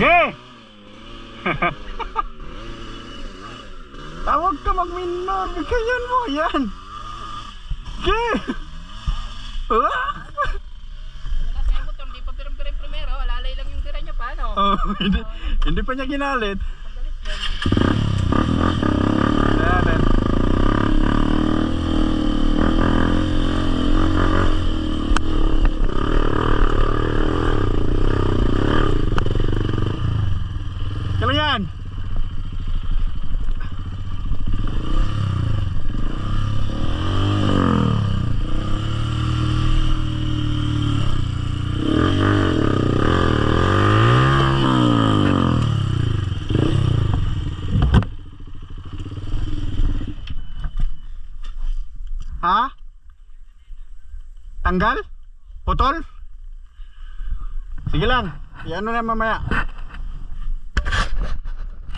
Ge! Tawag ka mag-minor, bigyan mo yan. Ge! Hindi pa pirim-pirim primero, alalay lang yung tira niya pa, no? Oh, hindi pa niya ginalit. Pagalit yan. Ayan. Kailan yan? Ha? Tanggal? Putol? Sige lang. Iano na mamaya.